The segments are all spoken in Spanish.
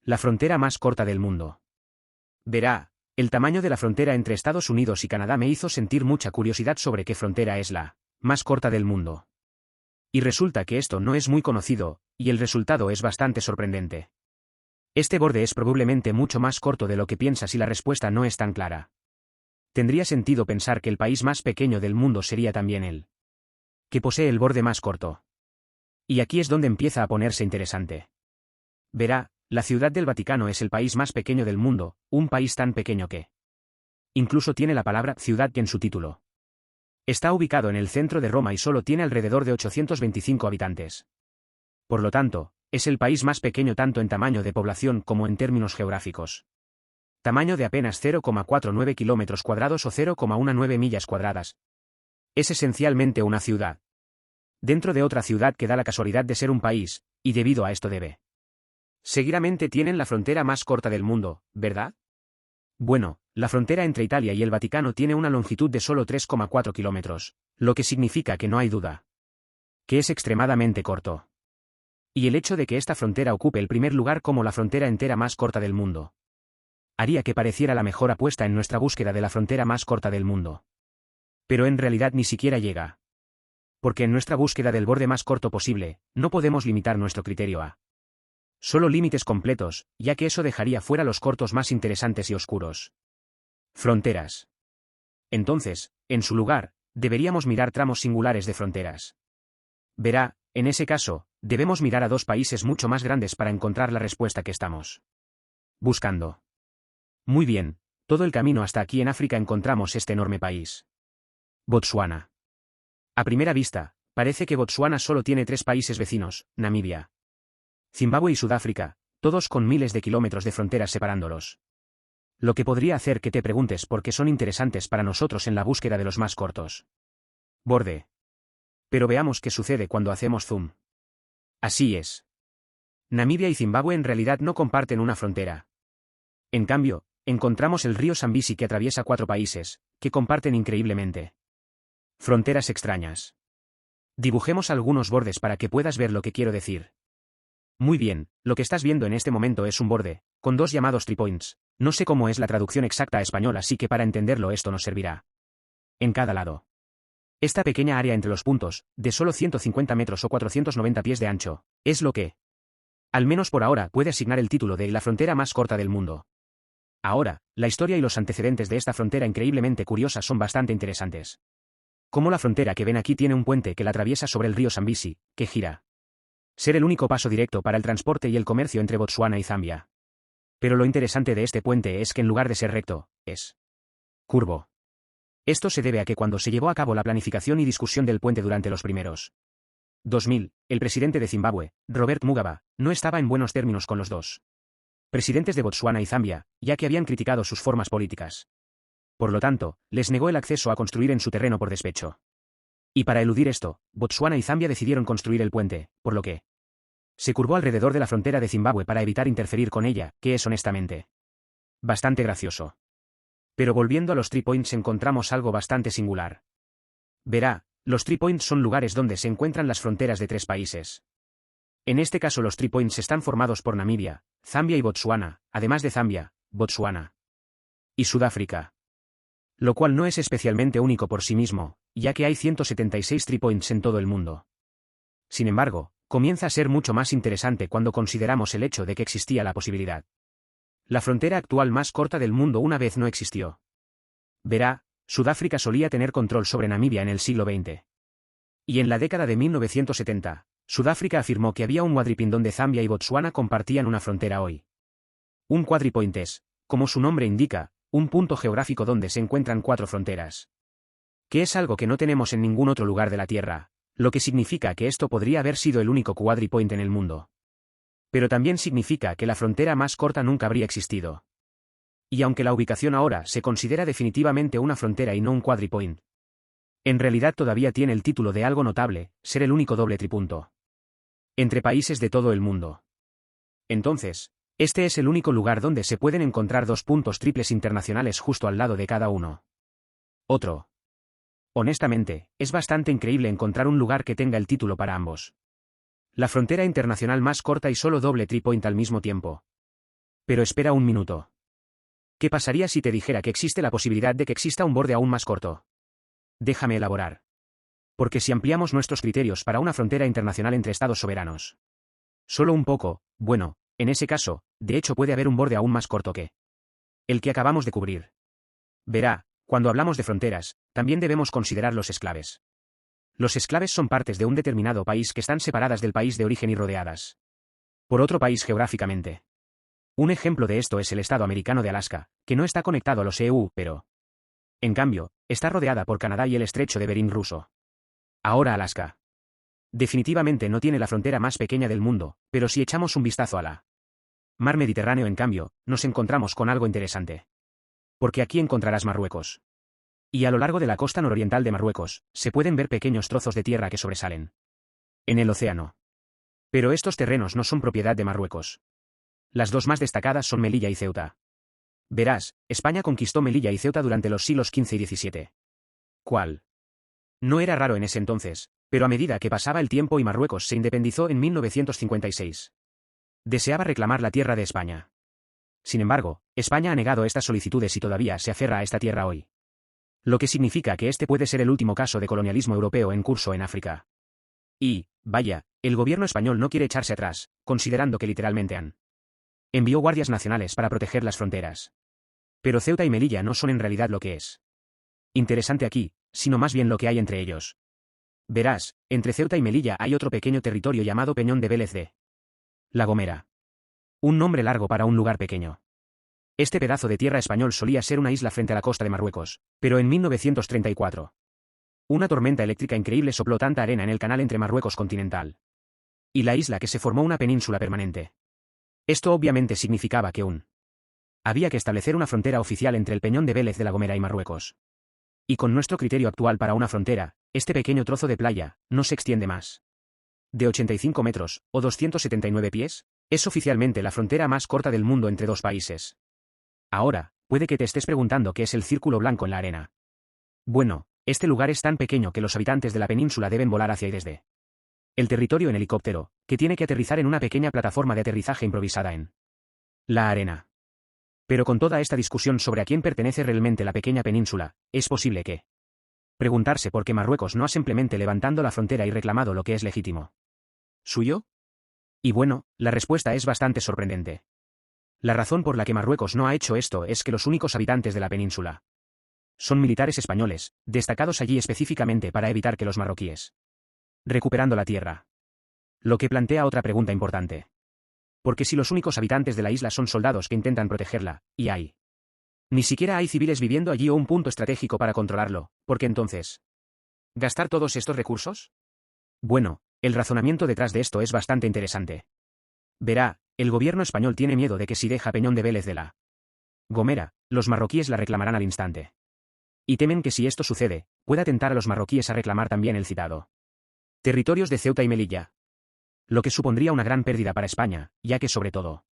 La frontera más corta del mundo. Verá, el tamaño de la frontera entre Estados Unidos y Canadá me hizo sentir mucha curiosidad sobre qué frontera es la más corta del mundo. Y resulta que esto no es muy conocido, y el resultado es bastante sorprendente. Este borde es probablemente mucho más corto de lo que piensas y la respuesta no es tan clara. Tendría sentido pensar que el país más pequeño del mundo sería también el que posee el borde más corto. Y aquí es donde empieza a ponerse interesante. Verá, la Ciudad del Vaticano es el país más pequeño del mundo, un país tan pequeño que incluso tiene la palabra ciudad en su título. Está ubicado en el centro de Roma y solo tiene alrededor de 825 habitantes. Por lo tanto, es el país más pequeño tanto en tamaño de población como en términos geográficos. Tamaño de apenas 0,49 kilómetros cuadrados o 0,19 millas cuadradas. Es esencialmente una ciudad dentro de otra ciudad que da la casualidad de ser un país, y debido a esto debe. Seguidamente tienen la frontera más corta del mundo, ¿verdad? Bueno, la frontera entre Italia y el Vaticano tiene una longitud de solo 3,4 kilómetros, lo que significa que no hay duda que es extremadamente corto. Y el hecho de que esta frontera ocupe el primer lugar como la frontera entera más corta del mundo haría que pareciera la mejor apuesta en nuestra búsqueda de la frontera más corta del mundo. Pero en realidad ni siquiera llega. Porque en nuestra búsqueda del borde más corto posible, no podemos limitar nuestro criterio a solo límites completos, ya que eso dejaría fuera los cortos más interesantes y oscuros. Fronteras. Entonces, en su lugar, deberíamos mirar tramos singulares de fronteras. Verá, en ese caso, debemos mirar a dos países mucho más grandes para encontrar la respuesta que estamos buscando. Muy bien, todo el camino hasta aquí en África encontramos este enorme país. Botsuana. A primera vista, parece que Botsuana solo tiene 3 países vecinos, Namibia, Zimbabue y Sudáfrica, todos con miles de kilómetros de fronteras separándolos. Lo que podría hacer que te preguntes por qué son interesantes para nosotros en la búsqueda de los más cortos. Borde. Pero veamos qué sucede cuando hacemos zoom. Así es. Namibia y Zimbabue en realidad no comparten una frontera. En cambio, encontramos el río Zambezi que atraviesa 4 países, que comparten increíblemente fronteras extrañas. Dibujemos algunos bordes para que puedas ver lo que quiero decir. Muy bien, lo que estás viendo en este momento es un borde, con 2 llamados tripoints. No sé cómo es la traducción exacta a español, así que para entenderlo esto nos servirá. En cada lado. Esta pequeña área entre los puntos, de solo 150 metros o 490 pies de ancho, es lo que, al menos por ahora, puede asignar el título de la frontera más corta del mundo. Ahora, la historia y los antecedentes de esta frontera increíblemente curiosa son bastante interesantes. Como la frontera que ven aquí tiene un puente que la atraviesa sobre el río Zambezi, que gira. Ser el único paso directo para el transporte y el comercio entre Botsuana y Zambia. Pero lo interesante de este puente es que en lugar de ser recto, es curvo. Esto se debe a que cuando se llevó a cabo la planificación y discusión del puente durante los primeros 2000, el presidente de Zimbabue, Robert Mugabe, no estaba en buenos términos con los dos presidentes de Botsuana y Zambia, ya que habían criticado sus formas políticas. Por lo tanto, les negó el acceso a construir en su terreno por despecho. Y para eludir esto, Botsuana y Zambia decidieron construir el puente, por lo que se curvó alrededor de la frontera de Zimbabue para evitar interferir con ella, que es honestamente bastante gracioso. Pero volviendo a los 3 points encontramos algo bastante singular. Verá, los 3 points son lugares donde se encuentran las fronteras de 3 países. En este caso los 3 points están formados por Namibia, Zambia y Botsuana, además de Zambia, Botsuana y Sudáfrica. Lo cual no es especialmente único por sí mismo, ya que hay 176 3 points en todo el mundo. Sin embargo, comienza a ser mucho más interesante cuando consideramos el hecho de que existía la posibilidad. La frontera actual más corta del mundo una vez no existió. Verá, Sudáfrica solía tener control sobre Namibia en el siglo XX. Y en la década de 1970, Sudáfrica afirmó que había un quadripin donde Zambia y Botsuana compartían una frontera hoy. Un quadripoint es, como su nombre indica, un punto geográfico donde se encuentran 4 fronteras. Que es algo que no tenemos en ningún otro lugar de la Tierra, lo que significa que esto podría haber sido el único quadripoint en el mundo. Pero también significa que la frontera más corta nunca habría existido. Y aunque la ubicación ahora se considera definitivamente una frontera y no un quadripoint, en realidad todavía tiene el título de algo notable, ser el único doble tripunto entre países de todo el mundo. Entonces, este es el único lugar donde se pueden encontrar 2 puntos triples internacionales justo al lado de cada uno. Otro. Honestamente, es bastante increíble encontrar un lugar que tenga el título para ambos. La frontera internacional más corta y solo doble 3 point al mismo tiempo. Pero espera un minuto. ¿Qué pasaría si te dijera que existe la posibilidad de que exista un borde aún más corto? Déjame elaborar. Porque si ampliamos nuestros criterios para una frontera internacional entre estados soberanos, solo un poco, bueno, en ese caso, de hecho puede haber un borde aún más corto que el que acabamos de cubrir. Verá, cuando hablamos de fronteras, también debemos considerar los exclaves. Los exclaves son partes de un determinado país que están separadas del país de origen y rodeadas por otro país geográficamente. Un ejemplo de esto es el estado americano de Alaska, que no está conectado a los EU, pero, en cambio, está rodeada por Canadá y el estrecho de Bering ruso. Ahora Alaska. Definitivamente no tiene la frontera más pequeña del mundo, pero si echamos un vistazo a la mar Mediterráneo, en cambio, nos encontramos con algo interesante. Porque aquí encontrarás Marruecos. Y a lo largo de la costa nororiental de Marruecos, se pueden ver pequeños trozos de tierra que sobresalen en el océano. Pero estos terrenos no son propiedad de Marruecos. Las dos más destacadas son Melilla y Ceuta. Verás, España conquistó Melilla y Ceuta durante los siglos XV y XVII. ¿Cuál? No era raro en ese entonces, pero a medida que pasaba el tiempo y Marruecos se independizó en 1956. Deseaba reclamar la tierra de España. Sin embargo, España ha negado estas solicitudes y todavía se aferra a esta tierra hoy. Lo que significa que este puede ser el último caso de colonialismo europeo en curso en África. Y, vaya, el gobierno español no quiere echarse atrás, considerando que literalmente envió guardias nacionales para proteger las fronteras. Pero Ceuta y Melilla no son en realidad lo que es interesante aquí, sino más bien lo que hay entre ellos. Verás, entre Ceuta y Melilla hay otro pequeño territorio llamado Peñón de Vélez de La Gomera. Un nombre largo para un lugar pequeño. Este pedazo de tierra español solía ser una isla frente a la costa de Marruecos, pero en 1934. Una tormenta eléctrica increíble sopló tanta arena en el canal entre Marruecos continental y la isla que se formó una península permanente. Esto obviamente significaba que había que establecer una frontera oficial entre el Peñón de Vélez de La Gomera y Marruecos. Y con nuestro criterio actual para una frontera, este pequeño trozo de playa no se extiende más de 85 metros, o 279 pies, es oficialmente la frontera más corta del mundo entre dos países. Ahora, puede que te estés preguntando qué es el círculo blanco en la arena. Bueno, este lugar es tan pequeño que los habitantes de la península deben volar hacia y desde el territorio en helicóptero, que tiene que aterrizar en una pequeña plataforma de aterrizaje improvisada en la arena. Pero con toda esta discusión sobre a quién pertenece realmente la pequeña península, es posible que preguntarse por qué Marruecos no ha simplemente levantado la frontera y reclamado lo que es legítimo suyo. Y bueno, la respuesta es bastante sorprendente. La razón por la que Marruecos no ha hecho esto es que los únicos habitantes de la península son militares españoles, destacados allí específicamente para evitar que los marroquíes recuperando la tierra. Lo que plantea otra pregunta importante. Porque si los únicos habitantes de la isla son soldados que intentan protegerla, y ni siquiera hay civiles viviendo allí o un punto estratégico para controlarlo, ¿por qué entonces gastar todos estos recursos? Bueno, el razonamiento detrás de esto es bastante interesante. Verá, el gobierno español tiene miedo de que si deja Peñón de Vélez de La Gomera, los marroquíes la reclamarán al instante. Y temen que si esto sucede, pueda tentar a los marroquíes a reclamar también el citado territorios de Ceuta y Melilla. Lo que supondría una gran pérdida para España, ya que sobre todo,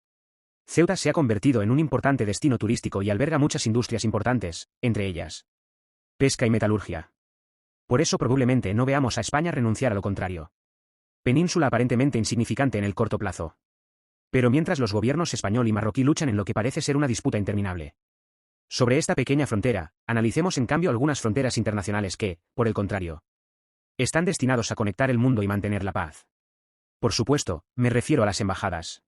Ceuta se ha convertido en un importante destino turístico y alberga muchas industrias importantes, entre ellas pesca y metalurgia. Por eso probablemente no veamos a España renunciar a lo contrario. Península aparentemente insignificante en el corto plazo. Pero mientras los gobiernos español y marroquí luchan en lo que parece ser una disputa interminable sobre esta pequeña frontera, analicemos en cambio algunas fronteras internacionales que, por el contrario, están destinados a conectar el mundo y mantener la paz. Por supuesto, me refiero a las embajadas.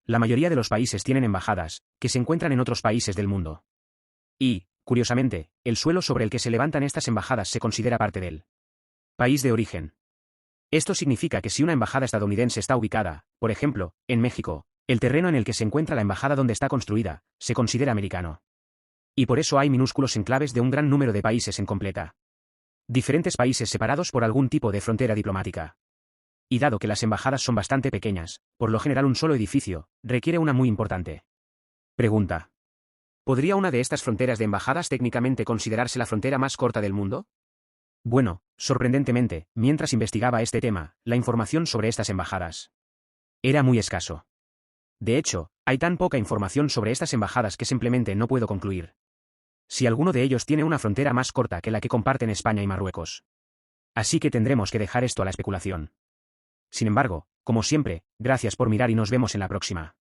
La mayoría de los países tienen embajadas, que se encuentran en otros países del mundo. Y, curiosamente, el suelo sobre el que se levantan estas embajadas se considera parte del país de origen. Esto significa que si una embajada estadounidense está ubicada, por ejemplo, en México, el terreno en el que se encuentra la embajada donde está construida, se considera americano. Y por eso hay minúsculos enclaves de un gran número de países en completa diferentes países separados por algún tipo de frontera diplomática. Y dado que las embajadas son bastante pequeñas, por lo general un solo edificio, requiere una muy importante pregunta. ¿Podría una de estas fronteras de embajadas técnicamente considerarse la frontera más corta del mundo? Bueno, sorprendentemente, mientras investigaba este tema, la información sobre estas embajadas era muy escaso. De hecho, hay tan poca información sobre estas embajadas que simplemente no puedo concluir si alguno de ellos tiene una frontera más corta que la que comparten España y Marruecos. Así que tendremos que dejar esto a la especulación. Sin embargo, como siempre, gracias por mirar y nos vemos en la próxima.